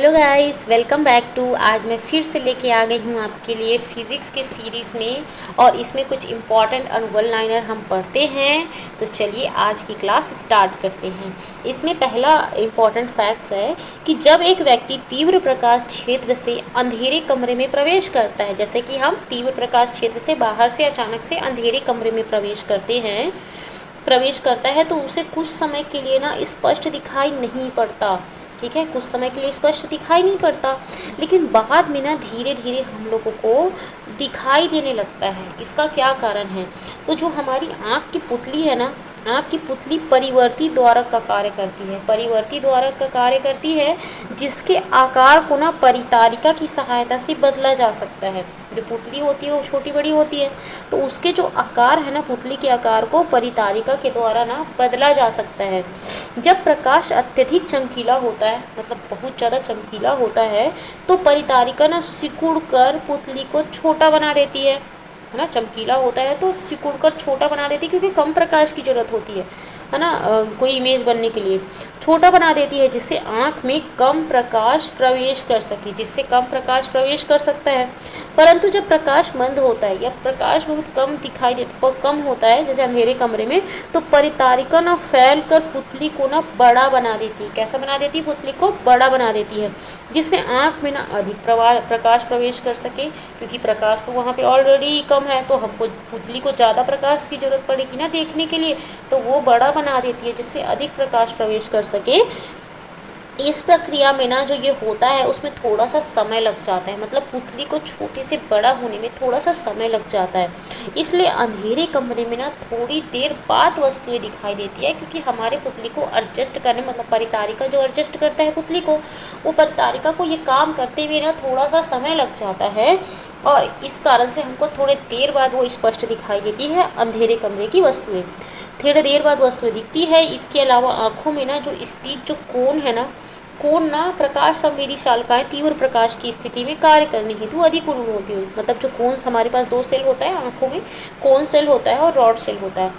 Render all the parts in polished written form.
Hello guys, welcome back to. आज मैं फिर से लेके आ गई हूँ आपके लिए फिज़िक्स के सीरीज़ में, और इसमें कुछ इम्पॉर्टेंट और वन लाइनर हम पढ़ते हैं। तो चलिए आज की क्लास स्टार्ट करते हैं। इसमें पहला इम्पॉर्टेंट फैक्ट्स है कि जब एक व्यक्ति तीव्र प्रकाश क्षेत्र से अंधेरे कमरे में प्रवेश करता है, जैसे कि हम तीव्र प्रकाश क्षेत्र से बाहर से अचानक से अंधेरे कमरे में प्रवेश करता है, तो उसे कुछ समय के लिए ना स्पष्ट दिखाई नहीं पड़ता। ठीक है, कुछ समय के लिए स्पष्ट दिखाई नहीं पड़ता, लेकिन बाद में ना धीरे धीरे हम लोगों को दिखाई देने लगता है। इसका क्या कारण है? तो जो हमारी आँख की पुतली है ना, आँख की पुतली परिवर्ती द्वारक का कार्य करती है। परिवर्ती द्वारक का कार्य करती है, जिसके आकार को ना परितारिका की सहायता से बदला जा सकता है। जो पुतली होती है वो छोटी बड़ी होती है, तो उसके जो आकार है ना, पुतली के आकार को परितारिका के द्वारा ना बदला जा सकता है। जब प्रकाश अत्यधिक चमकीला होता है, मतलब बहुत ज़्यादा चमकीला होता है, तो परितारिका ना सिकुड़ कर पुतली को छोटा बना देती है ना। चमकीला होता है तो सिकुड़ कर छोटा बना देती है, क्योंकि कम प्रकाश की ज़रूरत होती है ना, कोई इमेज बनने के लिए छोटा बना देती है, जिससे आँख में कम प्रकाश प्रवेश कर सके, जिससे कम प्रकाश प्रवेश कर सकता है। परंतु जब प्रकाश मंद होता है या प्रकाश बहुत कम दिखाई देता, कम होता है, जैसे अंधेरे कमरे में, तो परितारिका ना फैल कर पुतली को ना बड़ा बना देती है। कैसा बना देती है? पुतली को बड़ा बना देती है, जिससे आँख में ना अधिक प्रकाश प्रवेश कर सके, क्योंकि प्रकाश तो वहाँ पे ऑलरेडी कम है, तो हमको पुतली को ज़्यादा प्रकाश की ज़रूरत पड़ेगी ना देखने के लिए, तो वो बड़ा बना देती है जिससे अधिक प्रकाश प्रवेश कर सके। इस प्रक्रिया में ना जो ये होता है उसमें थोड़ा सा समय लग जाता है, मतलब पुतली को छोटे से बड़ा होने में थोड़ा सा समय लग जाता है। इसलिए अंधेरे कमरे में ना थोड़ी देर बाद वस्तुएं दिखाई देती है, क्योंकि हमारे पुतली को एडजस्ट करने, मतलब परितारिका जो एडजस्ट करता है पुतली को, वो परितारिका को ये काम करते हुए ना थोड़ा सा समय लग जाता है, और इस कारण से हमको थोड़ी देर बाद वो स्पष्ट दिखाई देती है अंधेरे कमरे की वस्तुएं। थोड़ी देर बाद वस्तुएं दिखती है। इसके अलावा आँखों में ना जो स्थित जो कोण है ना, कोण ना प्रकाश संवेदी शालिकाएं तीव्र प्रकाश की स्थिति में कार्य करने हेतु अधिक उन्मुख होती है। मतलब जो कोण, हमारे पास दो सेल होता है आँखों में, कोण सेल होता है और रॉड सेल होता है।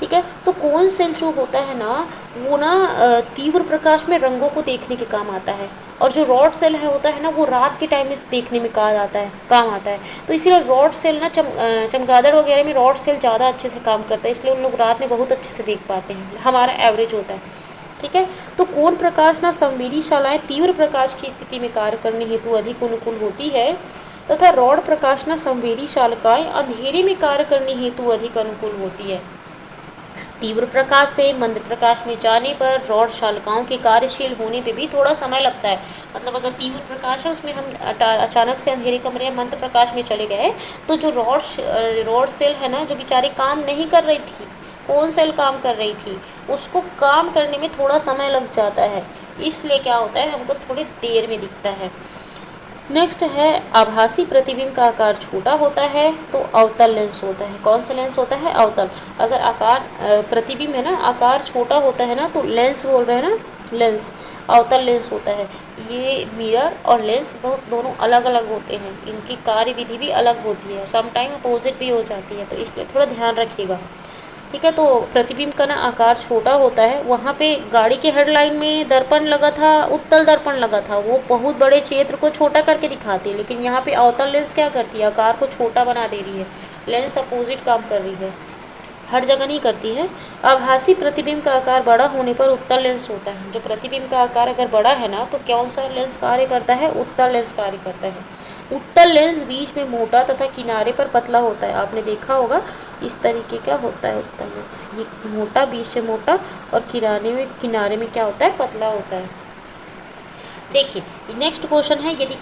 ठीक है, तो कोण सेल जो होता है ना, वो ना तीव्र प्रकाश में रंगों को देखने के काम आता है, और जो रॉड सेल है होता है ना, वो रात के टाइम में देखने में काम आता है। तो इसीलिए रॉड सेल ना चमगादड़ वगैरह में रॉड सेल ज़्यादा अच्छे से काम करता है, इसलिए उन लोग रात में बहुत अच्छे से देख पाते हैं, हमारा एवरेज होता है। ठीक है, तो कोण प्रकाश ना संवेदी शालाएं तीव्र प्रकाश की स्थिति में कार्य करने हेतु अधिक अनुकूल होती है, तथा रॉड प्रकाश ना संवेदी शालिकाएं अंधेरे में कार्य करने हेतु अधिक अनुकूल होती है। तीव्र प्रकाश से मंद प्रकाश में जाने पर रॉड शालिकाओं के कार्यशील होने पे भी थोड़ा समय लगता है। मतलब अगर तीव्र प्रकाश है उसमें हम अचानक से अंधेरे कमरे या मंद प्रकाश में चले गए, तो जो रॉड सेल है ना, जो बेचारी काम नहीं कर रही थी, कौन सेल काम कर रही थी, उसको काम करने में थोड़ा समय लग जाता है। इसलिए क्या होता है, हमको थोड़ी देर में दिखता है। नेक्स्ट है, आभासी प्रतिबिंब का आकार छोटा होता है तो अवतल लेंस होता है। कौन सा लेंस होता है? अवतल। अगर आकार प्रतिबिंब है ना, आकार छोटा होता है ना, तो लेंस बोल रहे हैं ना, लेंस, अवतल लेंस होता है। ये मिरर और लेंस बहुत दोनों अलग अलग होते हैं, इनकी कार्य विधि भी अलग होती है, समटाइम अपोजिट भी हो जाती है, तो इसलिए थोड़ा ध्यान रखिएगा। ठीक है, तो प्रतिबिंब का ना आकार छोटा होता है। वहाँ पे गाड़ी के हेडलाइन में दर्पण लगा था, उत्तल दर्पण लगा था, वो बहुत बड़े क्षेत्र को छोटा करके दिखाती है, लेकिन यहाँ पे अवतल लेंस क्या करती है, आकार को छोटा बना दे रही है। लेंस अपोजिट काम कर रही है, हर जगह नहीं करती है। आभासी प्रतिबिंब का आकार बड़ा होने पर उत्तल लेंस होता है। जो प्रतिबिंब का आकार अगर बड़ा है ना, तो कौन सा लेंस कार्य करता है? उत्तल लेंस कार्य करता है। उत्तल लेंस बीच में मोटा तथा किनारे पर पतला होता है। आपने देखा होगा इस तरीके का होता है उत्तल लेंस, ये मोटा, बीच से मोटा, और किनारे में क्या होता है? पतला होता है। देखिए, नेक्स्ट क्वेश्चन है, यदि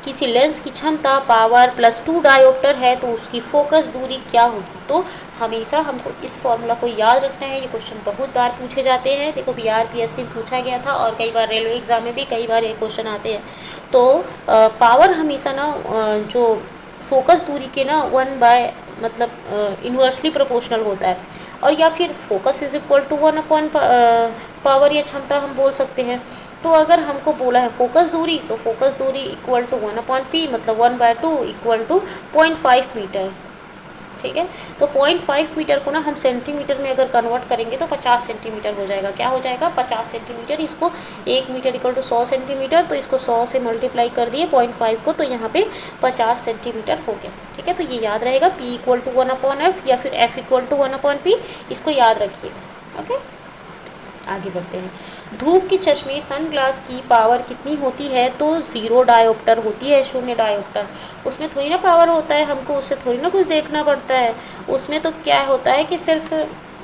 किसी लेंस की क्षमता पावर +2 डायोप्टर है तो उसकी फोकस दूरी क्या होगी? तो हमेशा हमको इस फॉर्मूला को याद रखना है। ये क्वेश्चन बहुत बार पूछे जाते हैं। देखो, BRPSC में पूछा गया था, और कई बार रेलवे एग्जाम में भी कई बार ये क्वेश्चन आते हैं। तो पावर हमेशा ना जो फोकस दूरी के ना 1 बाय, मतलब इन्वर्सली प्रोपोर्शनल होता है, और या फिर focus is equal to 1 upon power या क्षमता हम बोल सकते हैं। तो अगर हमको बोला है फोकस दूरी, तो फोकस दूरी इक्वल टू 1/p, मतलब 1/2 इक्वल टू 0.5 मीटर। ठीक है। तो 0.5 मीटर को ना हम सेंटीमीटर में अगर कन्वर्ट करेंगे तो 50 सेंटीमीटर हो जाएगा। क्या हो जाएगा? 50 सेंटीमीटर। इसको 1 मीटर इक्वल टू 100 सेंटीमीटर, तो इसको 100 से मल्टीप्लाई कर दिए 0.5 को, तो यहाँ पे 50 सेंटीमीटर हो गया। ठीक है, तो ये याद रहेगा, P इक्वल टू 1/F या फिर F इक्वल टू 1/P, इसको याद रखिएगा। ओके, आगे बढ़ते हैं। धूप की चश्मे सनग्लास की पावर कितनी होती है? तो 0 डायोप्टर होती है, 0 डायोप्टर। उसमें थोड़ी ना पावर होता है, हमको उससे थोड़ी ना कुछ देखना पड़ता है। उसमें तो क्या होता है कि सिर्फ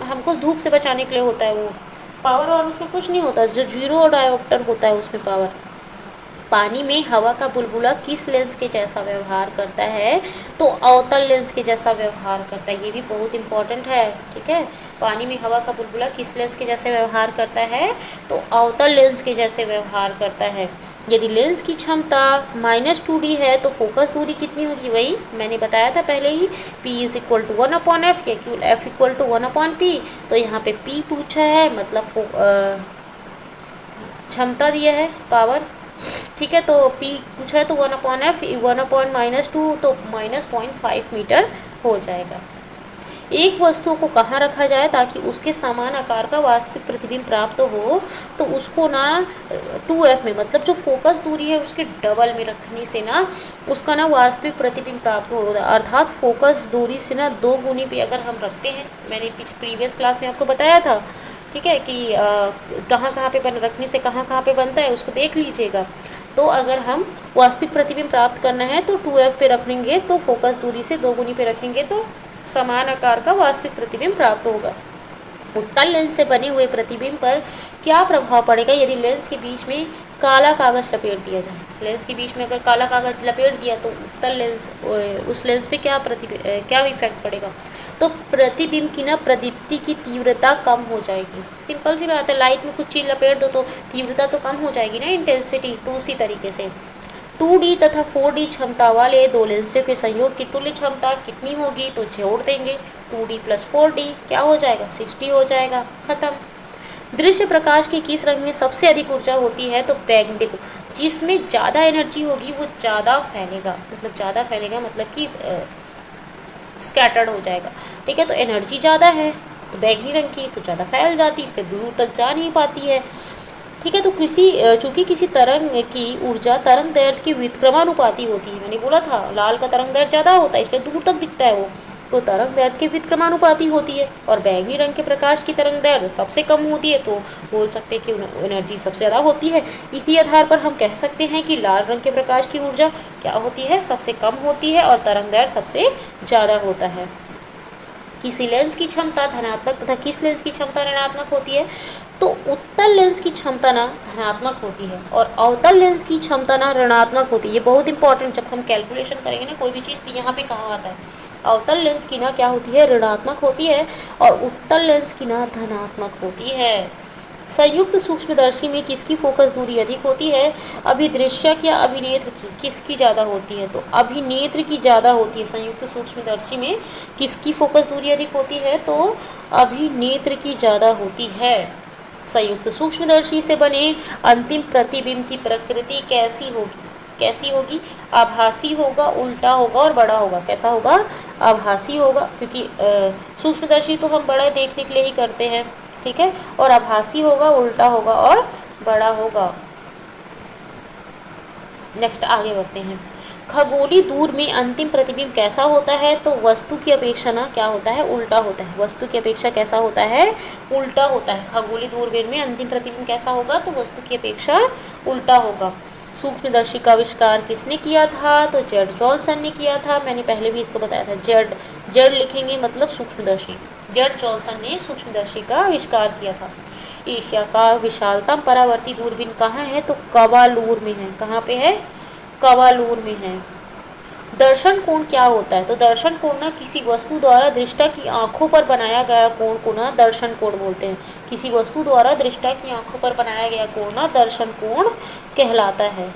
हमको धूप से बचाने के लिए होता है वो पावर, और उसमें कुछ नहीं होता। जो 0 डायोप्टर होता है उसमें पावर। पानी में हवा का बुलबुला किस लेंस के जैसा व्यवहार करता है? तो अवतल लेंस के जैसा व्यवहार करता है। ये भी बहुत इंपॉर्टेंट है। ठीक है, पानी में हवा का बुलबुला किस लेंस के जैसे व्यवहार करता है? तो अवतल लेंस के जैसे व्यवहार करता है। यदि लेंस की क्षमता -2D है तो फोकस दूरी कितनी होगी? वही मैंने बताया था पहले ही, P is equal to 1/F या F इक्वल टू 1/P। तो यहाँ पे P पूछा है, मतलब क्षमता दिया है, पावर। ठीक है, तो P पूछा है तो 1/F, 1/-2 तो -0.5 मीटर हो जाएगा। एक वस्तु को कहाँ रखा जाए ताकि उसके समान आकार का वास्तविक प्रतिबिंब प्राप्त हो? तो उसको ना 2F में, मतलब जो फोकस दूरी है उसके डबल में रखने से ना उसका ना वास्तविक प्रतिबिंब प्राप्त होगा। अर्थात फोकस दूरी से ना 2 गुनी पे अगर हम रखते हैं, मैंने प्रीवियस क्लास में आपको बताया था, ठीक है, कि कहाँ कहाँ पे रखने से कहाँ कहाँ पे बनता है, उसको देख लीजिएगा। तो अगर हम वास्तविक प्रतिबिंब प्राप्त करना है तो 2F पे रखेंगे, तो फोकस दूरी से 2 गुनी पे रखेंगे तो समान आकार का वास्तविक प्रतिबिंब प्राप्त होगा। उत्तल लेंस से बने हुए प्रतिबिंब पर क्या प्रभाव पड़ेगा यदि लेंस के बीच में काला कागज लपेट दिया जाए? लेंस के बीच में अगर काला कागज लपेट दिया तो उत्तल लेंस, उस लेंस पे क्या इफेक्ट पड़ेगा? तो प्रतिबिंब की ना प्रदीप्ति की तीव्रता कम हो जाएगी। सिंपल सी बात है, लाइट में कुछ चीज़ लपेट दो तो तीव्रता तो कम हो जाएगी ना, इंटेंसिटी। तो उसी तरीके से 2D तथा 4D क्षमता वाले 2 लेंसों के संयोग की तुल्य क्षमता कितनी होगी? तो जोड़ देंगे 2D + 4D, क्या हो जाएगा? 6D हो जाएगा, खत्म। दृश्य प्रकाश के किस रंग में सबसे अधिक ऊर्जा होती है? तो बैंगनी। देखो, जिसमें ज़्यादा एनर्जी होगी वो ज़्यादा फैलेगा, मतलब ज़्यादा फैलेगा मतलब कि स्कैटर्ड हो जाएगा। ठीक है, तो एनर्जी ज़्यादा है तो बैंगनी रंग की, तो ज़्यादा फैल जाती है, इसलिए दूर तक जा नहीं पाती है। ठीक है, तो चूँकि किसी तरंग की ऊर्जा तरंग दैर्घ्य की व्युत्क्रमानुपाती होती है। मैंने बोला था लाल का तरंग दैर्घ्य ज़्यादा होता है इसलिए दूर तक दिखता है वो, तो तरंग दैर्घ्य की व्युत्क्रमानुपाती होती है। और बैंगनी रंग के प्रकाश की तरंग दैर्घ्य सबसे कम होती है, तो बोल सकते हैं कि एनर्जी सबसे ज़्यादा होती है। इसी आधार पर हम कह सकते हैं कि लाल रंग के प्रकाश की ऊर्जा क्या होती है? सबसे कम होती है, और तरंग दैर्घ्य सबसे ज़्यादा होता है। किसी लेंस की क्षमता धनात्मक तथा किस लेंस की क्षमता ऋणात्मक होती है? तो उत्तल लेंस की क्षमता ना धनात्मक होती है और अवतल लेंस की क्षमता ना ऋणात्मक होती है। ये बहुत इंपॉर्टेंट, जब हम कैलकुलेशन करेंगे ना कोई भी चीज़, तो यहाँ पे कहाँ आता है? अवतल लेंस की ना क्या होती है? ऋणात्मक होती है, और उत्तल लेंस की ना धनात्मक होती है। संयुक्त सूक्ष्मदर्शी में किसकी फोकस दूरी अधिक होती है? अभिदृश्यक या अभिनेत्र की, किसकी ज़्यादा होती है? तो अभिनेत्र की ज़्यादा होती है। संयुक्त सूक्ष्मदर्शी में किसकी फोकस दूरी अधिक होती है? तो अभिनेत्र की ज़्यादा होती है। संयुक्त सूक्ष्मदर्शी से बने अंतिम प्रतिबिंब की प्रकृति कैसी होगी? कैसी होगी? आभासी होगा, उल्टा होगा और बड़ा होगा। कैसा होगा? आभासी होगा, क्योंकि सूक्ष्मदर्शी तो हम बड़ा देखने के लिए ही करते हैं, ठीक है, और आभासी होगा, उल्टा होगा और बड़ा होगा। नेक्स्ट आगे बढ़ते हैं। खगोलीय दूर में अंतिम प्रतिबिंब कैसा होता है? तो वस्तु की अपेक्षा ना क्या होता है? उल्टा होता है। वस्तु की अपेक्षा कैसा होता है? उल्टा होता है। खगोलीय दूरबीन में अंतिम प्रतिबिंब कैसा होगा? तो वस्तु की अपेक्षा उल्टा होगा। सूक्ष्मदर्शी का आविष्कार किसने किया था? तो जेड जॉनसन ने किया था। मैंने पहले भी इसको बताया था, जेड जेड लिखेंगे मतलब सूक्ष्मदर्शी। जेड जॉनसन ने सूक्ष्मदर्शी का आविष्कार किया था। एशिया का विशालतम परावर्ती दूरबीन कहाँ है? तो कवालूर में है। कहाँ पे है? कवालूर में है। दर्शन कोण क्या होता है? तो दर्शन कोण ना किसी वस्तु द्वारा दृष्टा की आंखों पर बनाया गया कोण को ना दर्शन कोण बोलते हैं। किसी वस्तु द्वारा दृष्टा की आंखों पर बनाया गया कोण ना दर्शन कोण कहलाता है।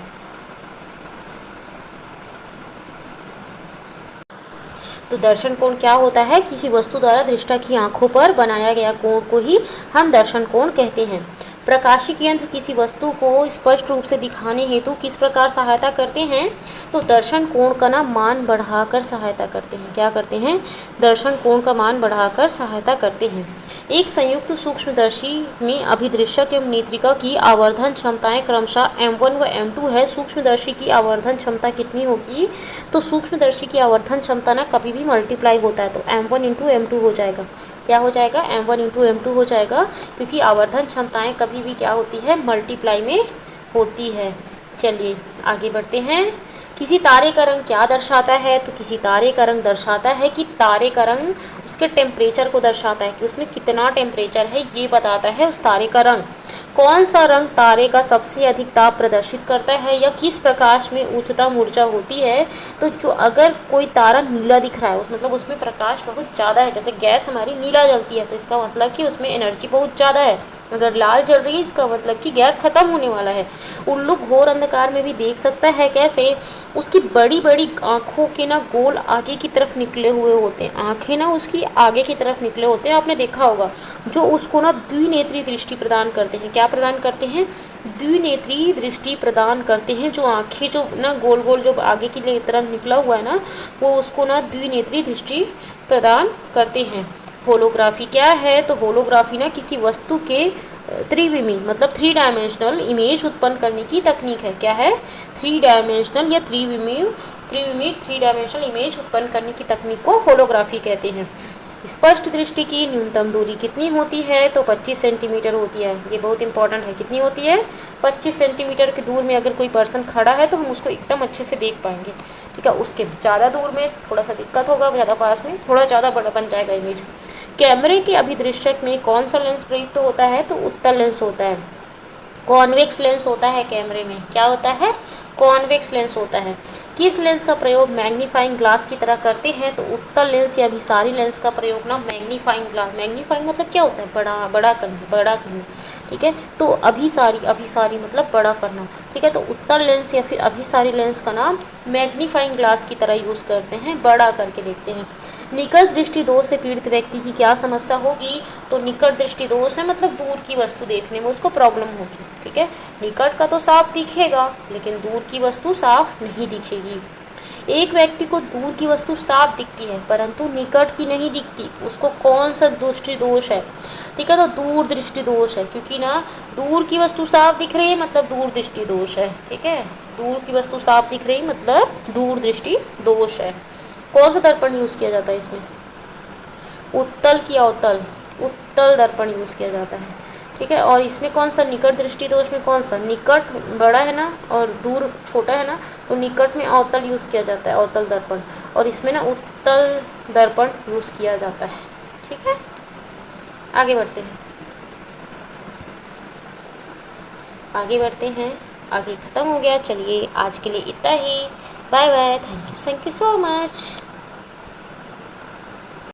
तो दर्शन कोण क्या होता है? किसी वस्तु द्वारा दृष्टा की आंखों पर बनाया गया कोण को ही हम दर्शन कोण कहते हैं। प्रकाशिक यंत्र किसी वस्तु को स्पष्ट रूप से दिखाने हेतु किस प्रकार सहायता करते हैं? तो दर्शन कोण का ना मान बढ़ाकर सहायता करते हैं। क्या करते हैं? दर्शन कोण का मान बढ़ाकर सहायता करते हैं। एक संयुक्त सूक्ष्मदर्शी में अभिदृश्यक एवं नेत्रिका की आवर्धन क्षमताएं क्रमशः m1 व m2 है। सूक्ष्मदर्शी की आवर्धन क्षमता कितनी होगी? तो सूक्ष्मदर्शी की आवर्धन क्षमता ना कभी भी मल्टीप्लाई होता है, तो m1 इंटू m2 हो जाएगा। क्या हो जाएगा? m1 इंटू m2 हो जाएगा, क्योंकि आवर्धन क्षमताएं कभी भी क्या होती है? मल्टीप्लाई में होती है। चलिए आगे बढ़ते हैं। किसी तारे का रंग क्या दर्शाता है? तो किसी तारे का रंग दर्शाता है कि तारे का रंग उसके टेम्परेचर को दर्शाता है, कि उसमें कितना टेम्परेचर है ये बताता है उस तारे का रंग। कौन सा रंग तारे का सबसे अधिक ताप प्रदर्शित करता है या किस प्रकाश में उच्चतम ऊर्जा होती है? तो जो अगर कोई तारा नीला दिख रहा है मतलब उसमें प्रकाश बहुत ज़्यादा है, जैसे गैस हमारी नीला जलती है तो इसका मतलब कि उसमें एनर्जी बहुत ज़्यादा है। अगर लाल जल रही है इसका मतलब कि गैस खत्म होने वाला है। उल्लू घोर अंधकार में भी देख सकता है। कैसे? उसकी बड़ी बड़ी आँखों के ना गोल आगे की तरफ निकले हुए होते हैं, आँखें ना उसकी आगे की तरफ निकले होते हैं, आपने देखा होगा, जो उसको ना द्विनेत्री दृष्टि प्रदान करते हैं। क्या प्रदान करते हैं? द्विनेत्री दृष्टि प्रदान करते हैं। जो आँखें जो ना गोल गोल जो आगे की तरफ निकला हुआ है ना, वो उसको ना द्विनेत्री दृष्टि प्रदान करते हैं। होलोग्राफी क्या है? तो होलोग्राफी ना किसी वस्तु के त्रिविमी मतलब 3 डायमेंशनल इमेज उत्पन्न करने की तकनीक है। क्या है? 3 डायमेंशनल या त्रिविमी 3 डायमेंशनल इमेज उत्पन्न करने की तकनीक को होलोग्राफी कहते हैं। स्पष्ट दृष्टि की न्यूनतम दूरी कितनी होती है? तो 25 सेंटीमीटर होती है। ये बहुत इंपॉर्टेंट है। कितनी होती है? 25 सेंटीमीटर की दूर में अगर कोई पर्सन खड़ा है तो हम उसको एकदम अच्छे से देख पाएंगे। ठीक है, उसके ज़्यादा दूर में थोड़ा सा दिक्कत होगा, ज़्यादा पास में थोड़ा ज़्यादा बड़ा बन जाएगा इमेज। कैमरे के अभिदृश्यक में कौन सा लेंस प्रयुक्त होता है? तो उत्तल लेंस होता है। कॉन्वेक्स लेंस होता है कैमरे में। क्या होता है? कॉन्वेक्स लेंस होता है। किस लेंस का प्रयोग मैग्नीफाइंग ग्लास की तरह करते हैं? तो उत्तल लेंस या अभिसारी लेंस का प्रयोग ना मैग्नीफाइंग ग्लास, मैग्नीफाइंग मतलब क्या होता है? बड़ा करना। ठीक है, तो अभिसारी मतलब बड़ा करना। ठीक है, तो उत्तल लेंस या फिर अभिसारी लेंस का नाम मैग्नीफाइंग ग्लास की तरह यूज़ करते हैं, बड़ा करके देखते हैं। निकट दृष्टि दोष से पीड़ित व्यक्ति की क्या समस्या होगी? तो निकट दृष्टि दोष है मतलब दूर की वस्तु देखने में उसको प्रॉब्लम होगी। ठीक है, निकट का तो साफ दिखेगा लेकिन दूर की वस्तु साफ नहीं दिखेगी। एक व्यक्ति को दूर की वस्तु साफ दिखती है परंतु निकट की नहीं दिखती, उसको कौन सा दृष्टि दोष है? ठीक है, तो दूर दृष्टि दोष है, क्योंकि ना दूर की वस्तु साफ दिख रही है मतलब दूर दृष्टि दोष है। ठीक है, दूर की वस्तु साफ दिख रही मतलब दूर दृष्टि दोष है। कौन सा दर्पण यूज़ किया जाता है इसमें? उत्तल की अवतल? उत्तल दर्पण यूज़ किया जाता है। ठीक है, और इसमें कौन सा निकट दृष्टि दोष में कौन सा? निकट बड़ा है ना और दूर छोटा है ना, तो निकट में अवतल यूज़ किया जाता है, अवतल दर्पण, और इसमें ना उत्तल दर्पण यूज़ किया जाता है। ठीक है, आगे बढ़ते हैं। आगे ख़त्म हो गया। चलिए आज के लिए इतना ही। Bye bye. Thank you so much.